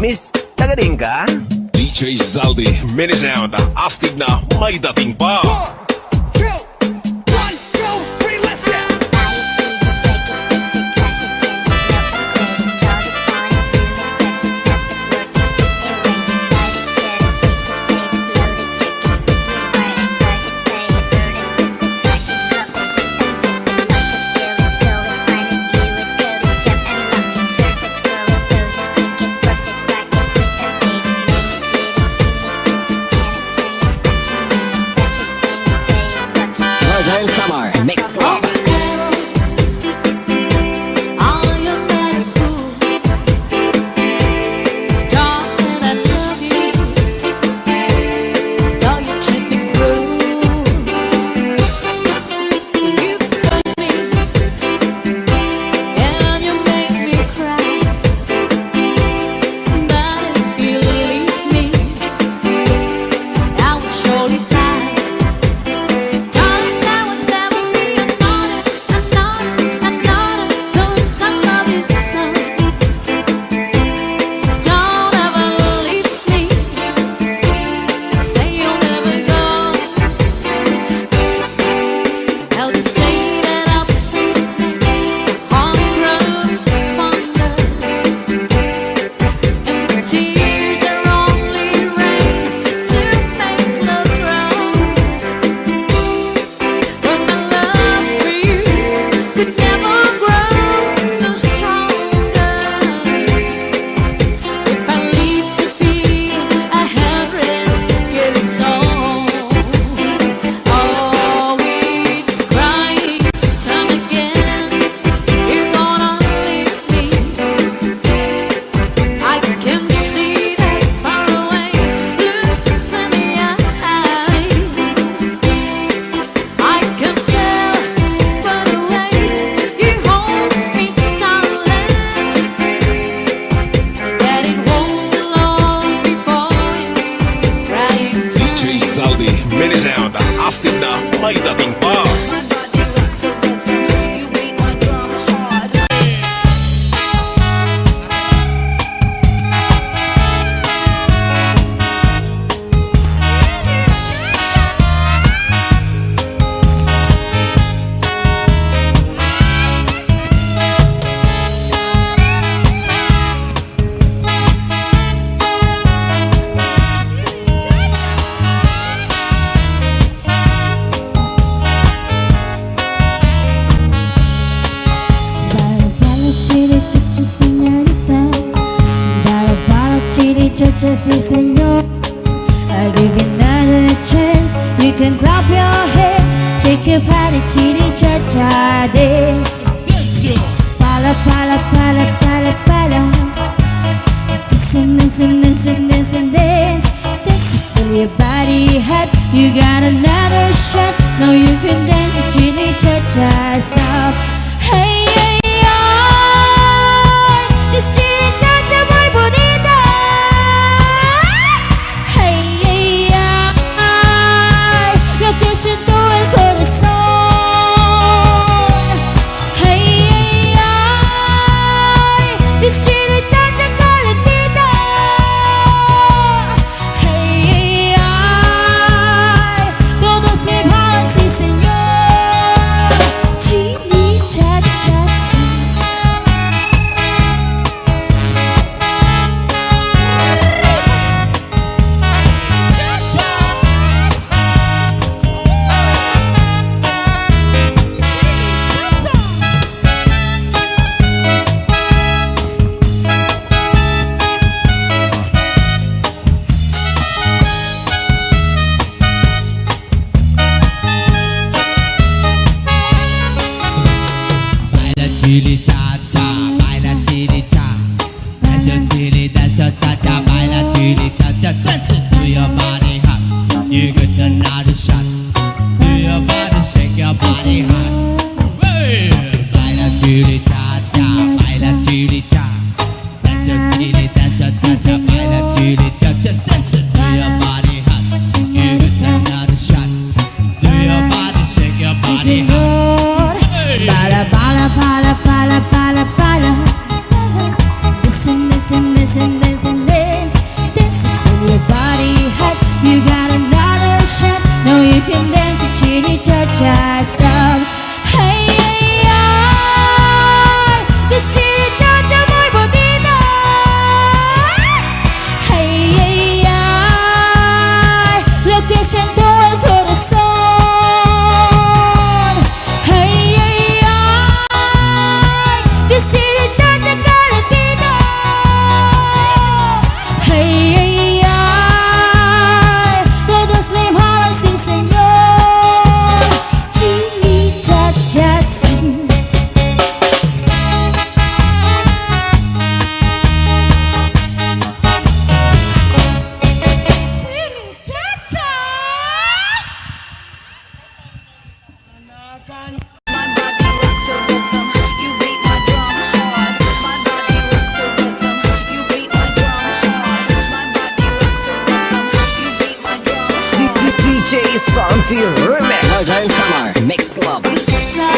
Miss, taga-rin ka? DJ Zaldi, mini sound, astig na may dating pa. Mixed club. Mini sound, astig na may dating pa. Just a señor, I give you another chance. You can clap your hands, shake your body, chili cha cha dance. Pala pala pala pala pala. Listen, listen, listen, listen, dance. Dance till your body hot. You got another shot. Now you can dance to chili cha cha. Stop. Hey, hey, hey. This chili cha cha muy bonita. Que siento el corazón. Hey, hey, ay, this chili chacha calentita. Hey, hey, ay, todos me bailan, sí señor. Chili chacha, sí. Chili cha-cha, baila chili cha. That's your chili, that's your cha-cha, baila chili cha-cha. Dance it to your body hot. You get another shot. Do your body, shake your body hot. Hey! Baila chili cha-cha, baila chili cha. That's your chili, that's your cha-cha, baila chili cha-cha. Dance it to your body hot. You get another shot. Do your body, shake your body hot. Bala, bala, bala, bala, bala, bala. Listen, listen, listen, listen, listen. Medley Remix. Northern Summer Mix Club. Sa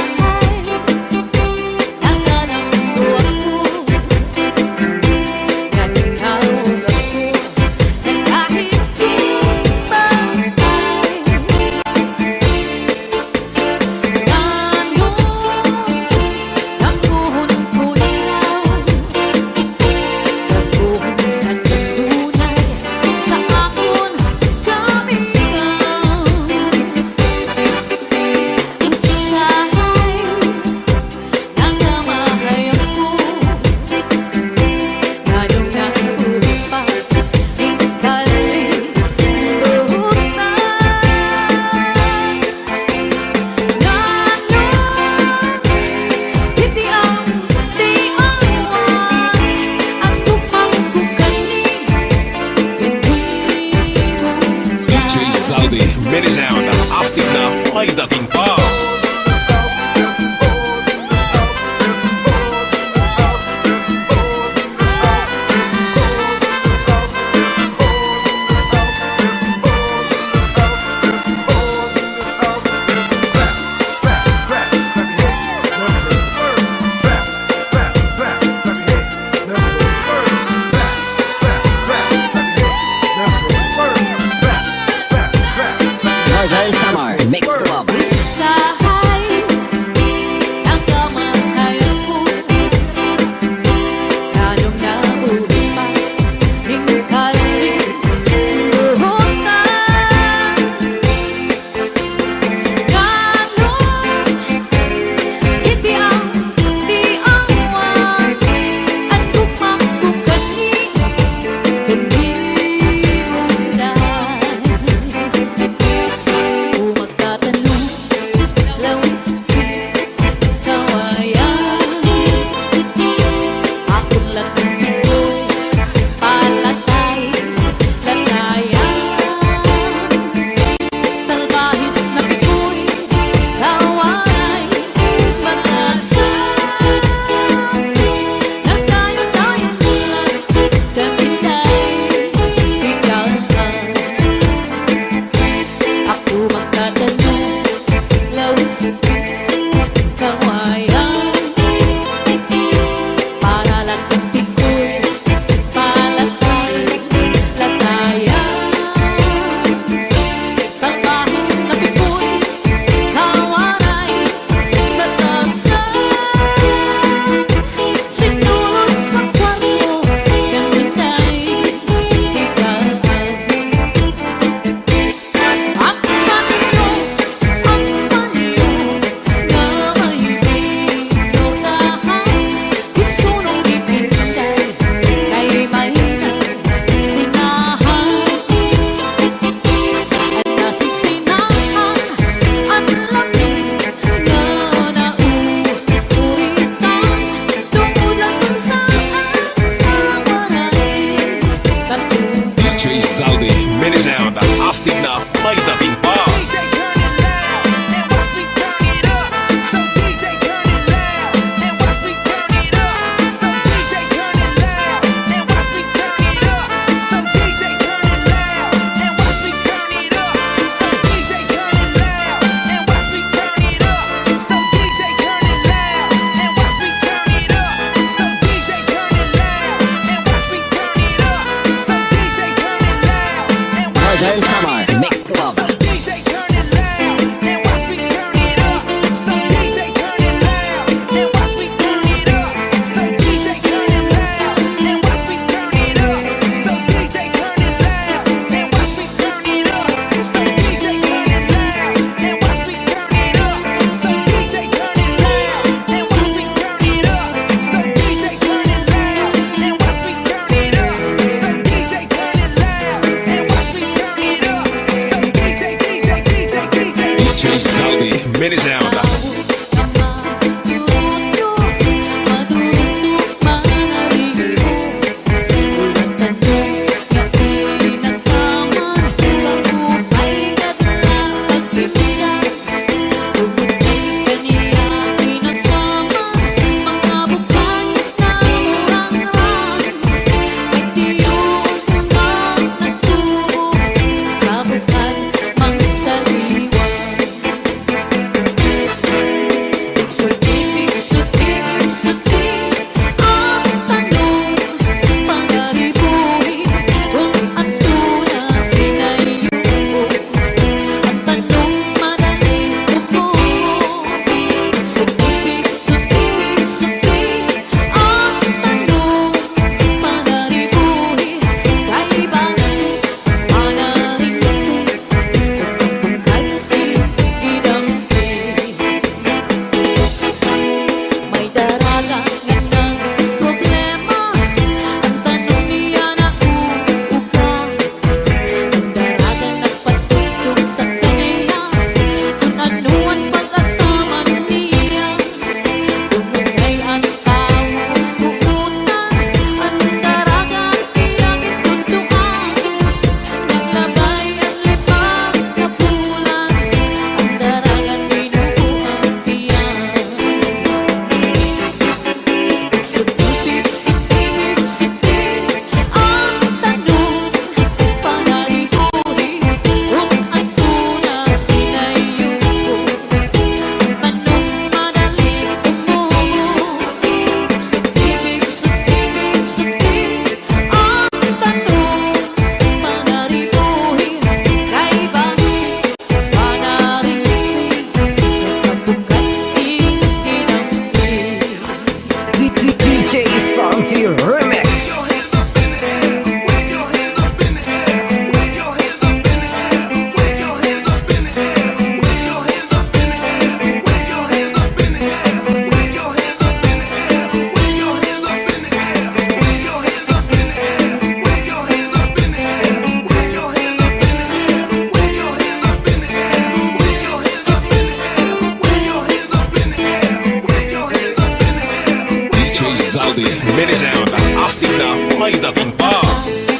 Zaldi, minisound, astig na may dating pa.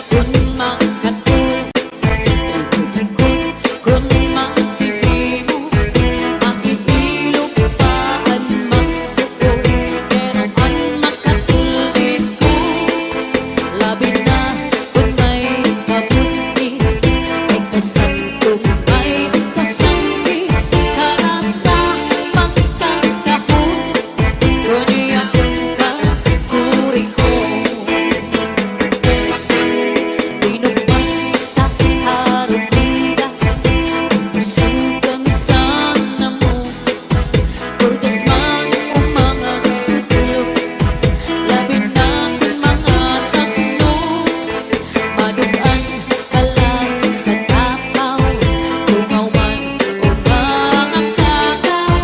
Kung makatulog, kung makikimo, makikilog pa ang magsuko. Pero ang makatulog ko, labi na kung may kabuti, ay kasantong may kasangi, para sa pagkakahon, kundi akong kakuri ko. Binubay sa harumidas, usugang sana mo, purgas man o mga sulok, labi na kung mga tatlo, madugaan ka lang sa takaw, tungaw man o mga kakaw,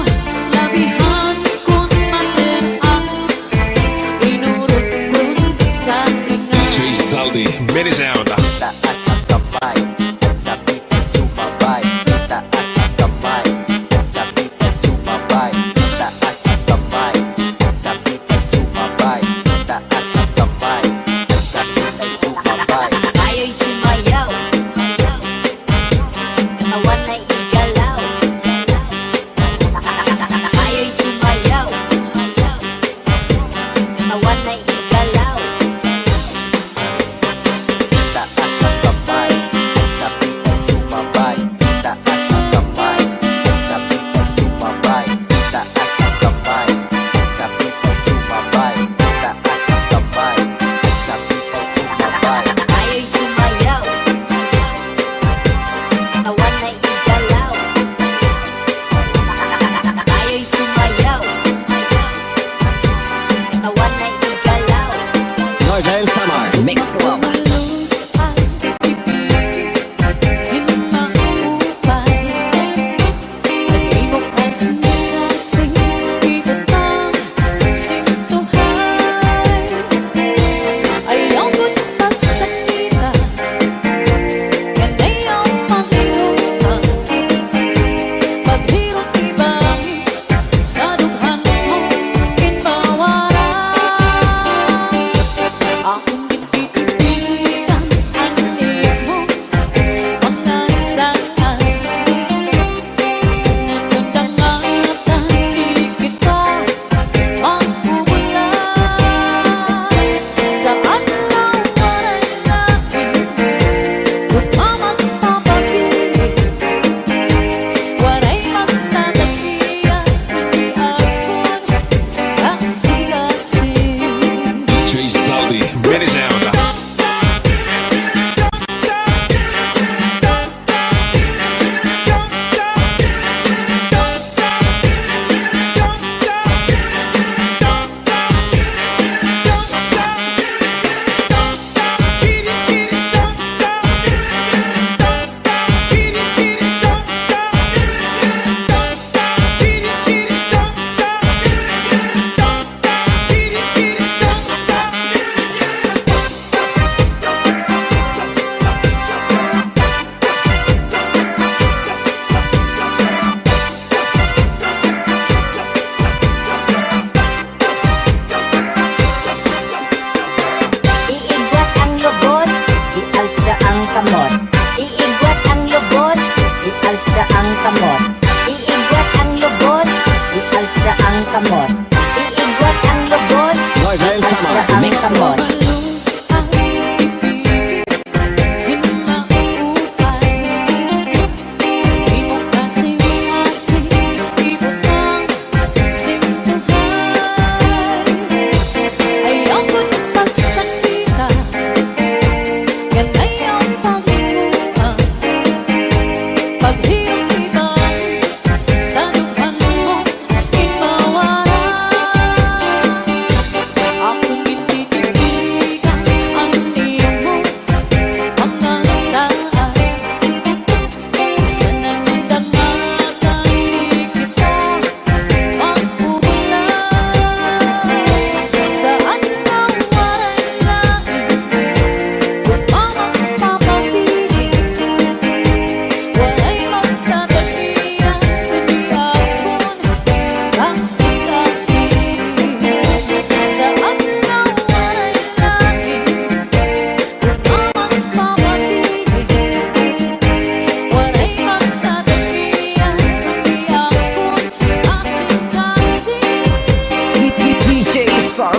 labihan kung mateas, inurot kong sa tinga. DJ Zaldi, minisound. Taas ang kamay at sabik ay sumabay. Taas ang kamay at sabik ay sumabay. Taas ang kamay at sabik ay sumabay. Taas ang kamay at sabik ay sumabay. Tayo'y sumayaw, katawan ay igalaw. Tayo'y sumayaw, katawan ay igalaw. Taas ang kamay at sabik ay sumabay. Taas ang kamay at sabik ay sumabay. Taas ang kamay at sabik ay sumabay. Taas ang kamay at sabik ay sumabay. Tayo'y sumayaw, katawan ay igalaw. Tayo'y sumayaw, katawan ay igalaw. Northern Summer Mix Club. Malos at ibig, hinaupay. Nag-ibok kasing-kasing, ibutang sintuhay. Ayaw ko't pagsakita, yan ay ang Panginoon. Paghirot ibangin, sa dughan mo kinbawaran. Akong ipitigan ang iyong mga saan. Sa ngayon dangatan, di kita magbubulan. Sa adlaw maranahin, kung mamagpapagiling, waray magtatagiyan, kundi akong kasing-kasing. DJ Zaldi, minisound. Iigwat ang lubot, ialsa ang kamot. Iigwat ang lubot, ialsa ang kamot. Iigwat ang lubot, ialsa ang kamot. Iigwat ang lubot, Northern Summer ialsa ang Mix kamot. Club. Malos ang ibig, hinaupay. Ibok kasing-kasing, ibutang sintuhay. Ayaw ko't pagsakita, yan ay ang Panginoon. Paghirot ibangin, sa dughan mo kinbawaran. Akong ipitigan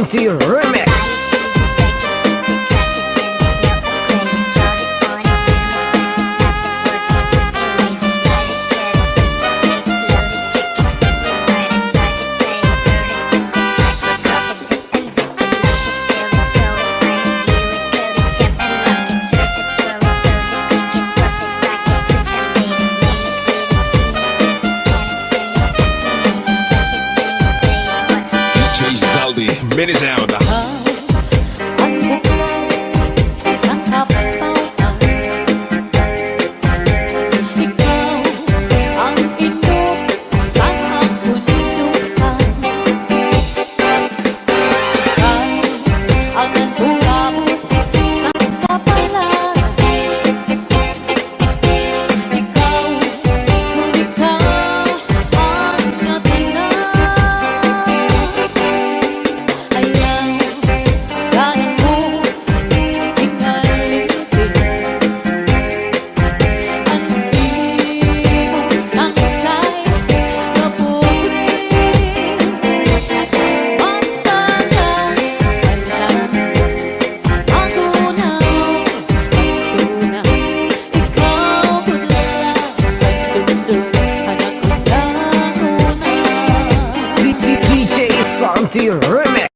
Salty Remix. DJ Zaldi, mini sound. Ang bukal sa kapautan, ikaw ang inom sa kapulutan, ikaw ang nagulabot sa kapalan, ikaw kung ikaw ang natanan. Ayaw kaya mo ingalitin ang iyong sangkay na buhay. Magtagal alam ang tunaw, ikaw tulala ang dundong anak ko lang una. DJ Salty Remix.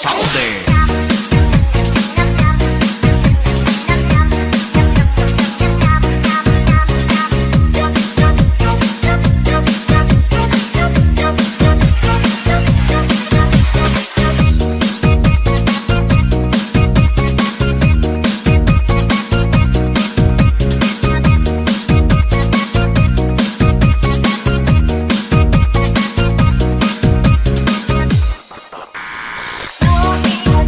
Salde. Moving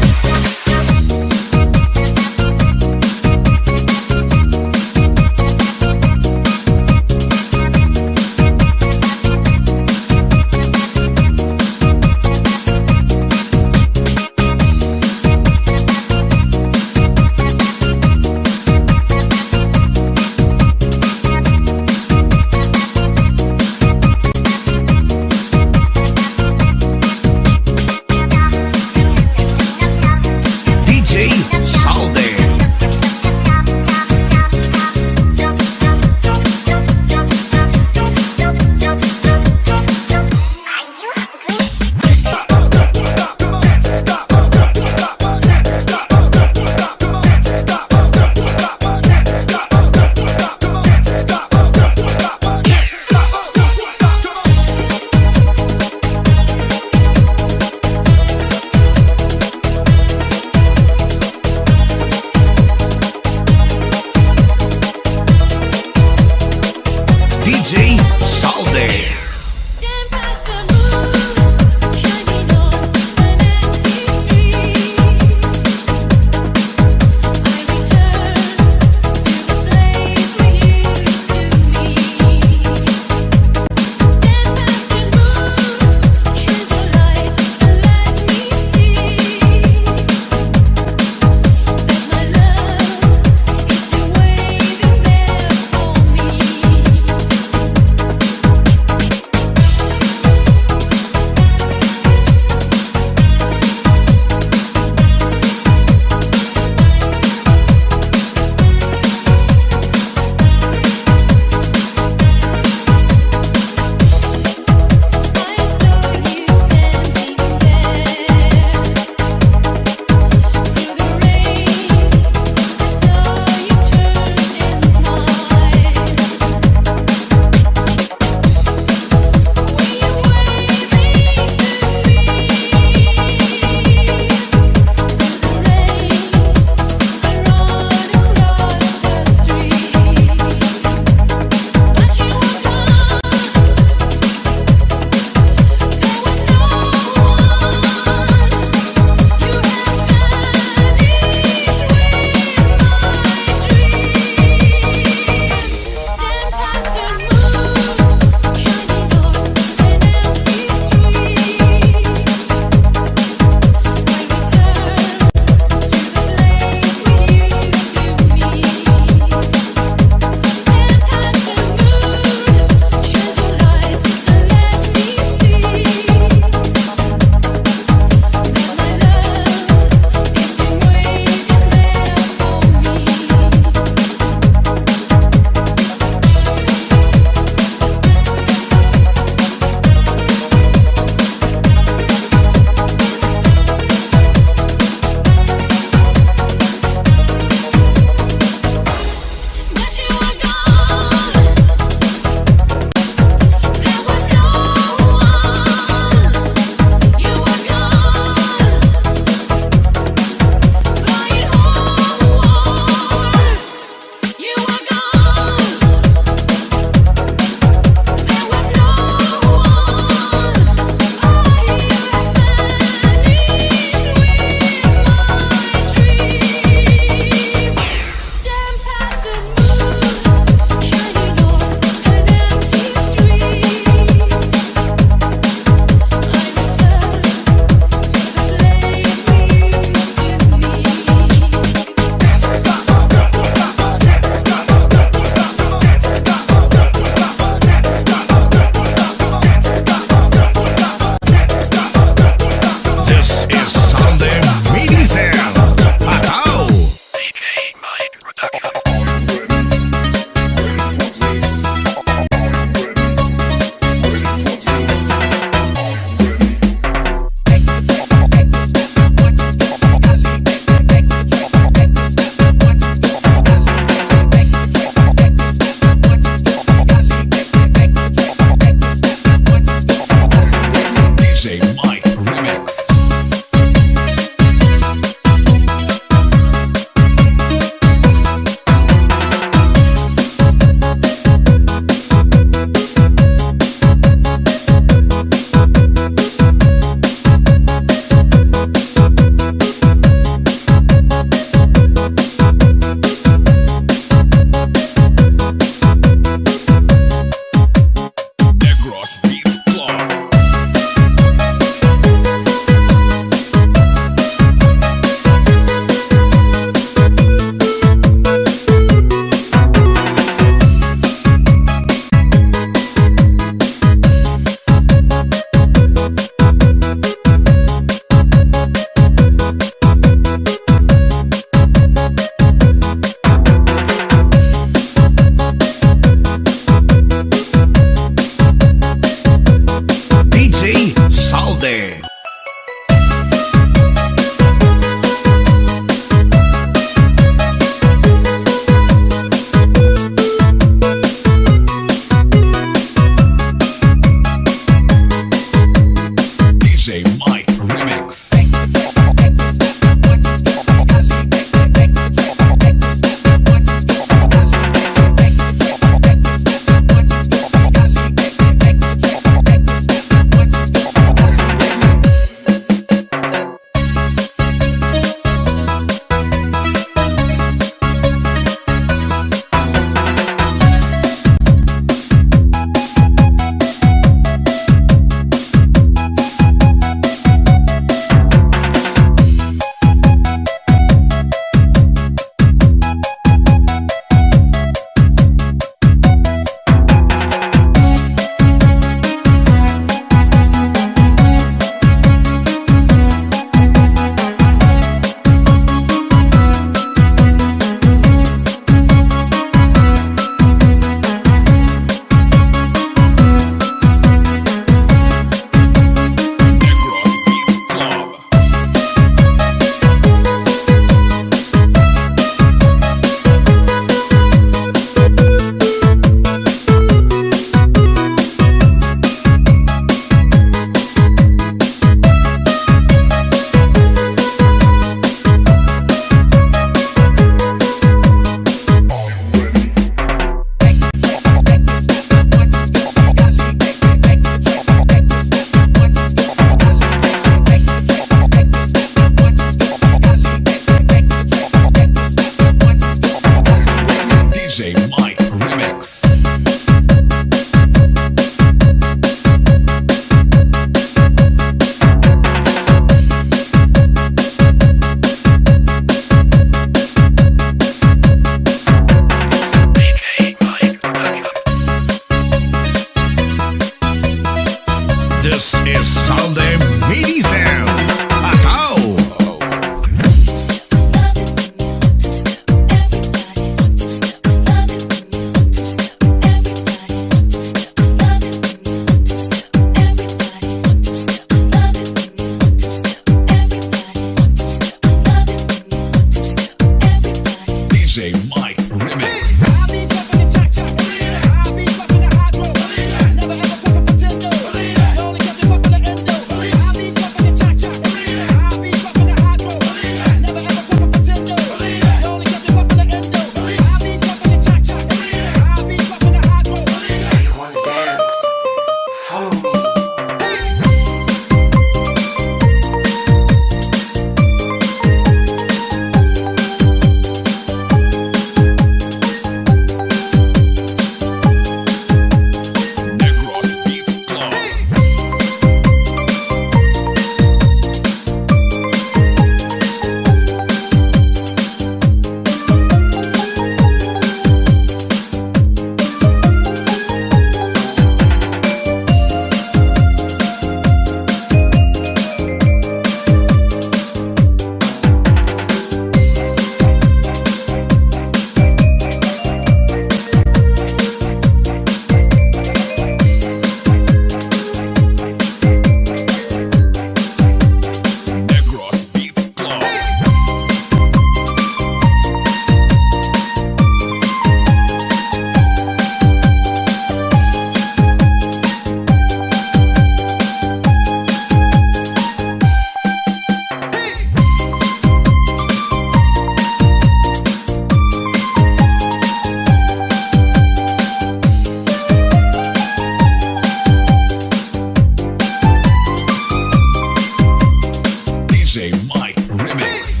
Remix.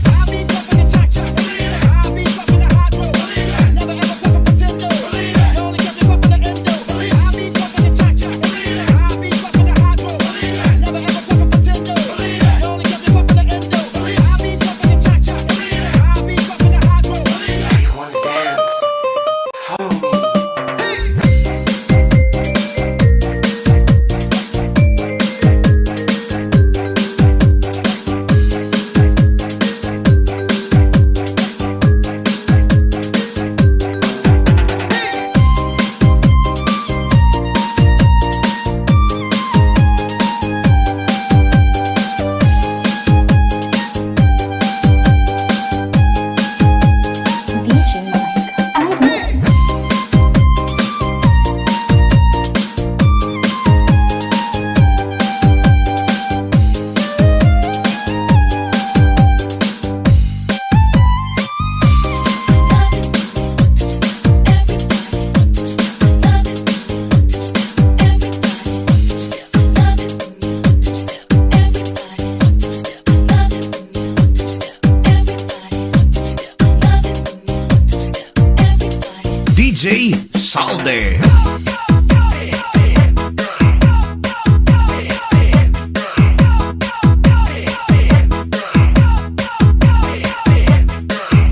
DJ Salde.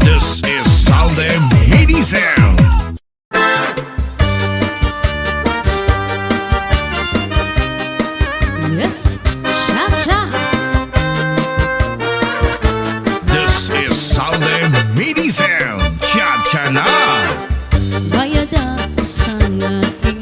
This is Salde Mini Sound. Yes, cha-cha. This is Salde Mini Sound. Cha-cha na. Bayad ako sa aking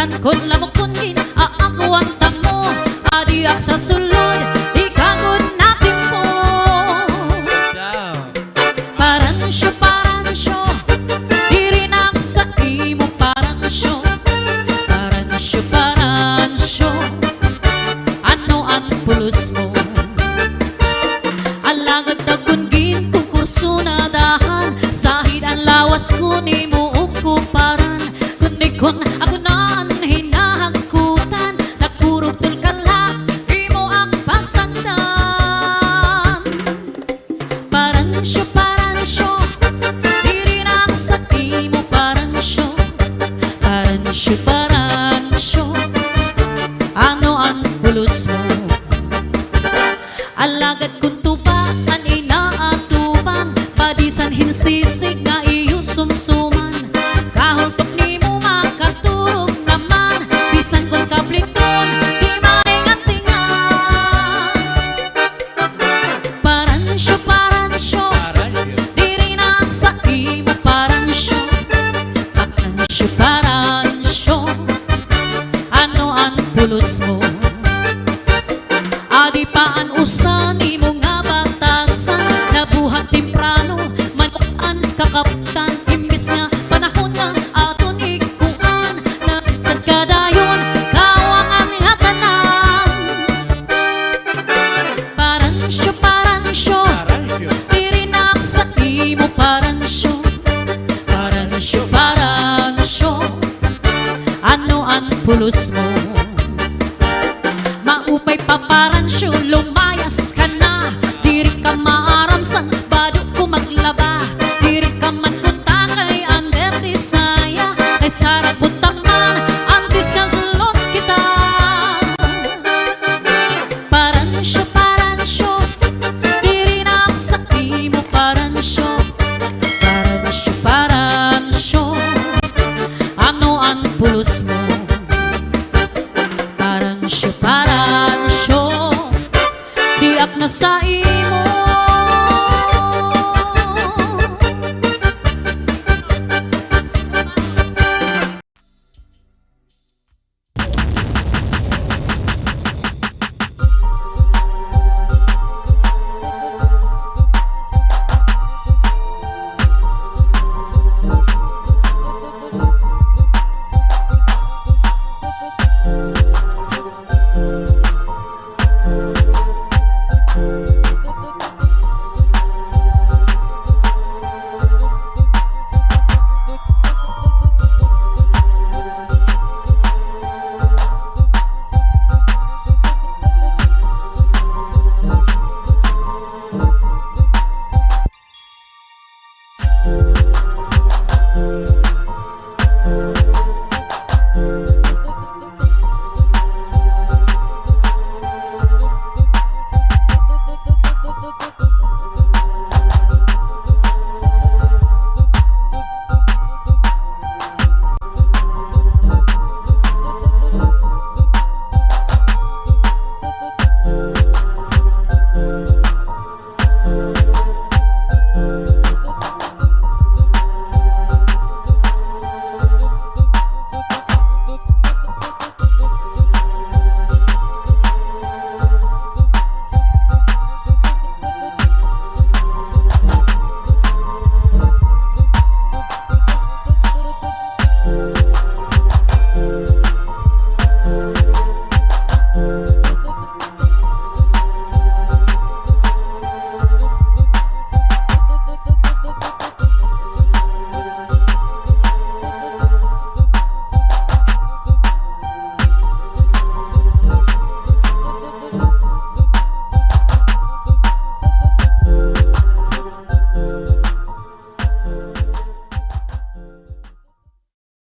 bisan kun lamok kungin aagwanta mo adiak sa sulod ikagod natin mo paransyo dirinak sa imo paransyo ano ang pulos mo alagad na kungin kukurso na dahan sahid ang lawas ko ni mo ukuparan kundi kun ako na ang hinahagkutan nakurog tulkalak di mo ang pasagdan paransyo dirinak sa imo paransyo ano ang pulos mo alagad kung tubakan inaatubang padisan hinsisig na iyo sumsuman kahultok ni mo makaturog naman bisan kung kapliton di maringatingan paransyo dirinak sa imo paransyo ano ang pulos mo adi paan usan imo nga batasan nabuhat temprano manukan kakaptan imbis nga panahon na aton ikuan na sa kadayon kawangan nga tanan paransyo dirinak sa imo paransyo ano ang pulos mo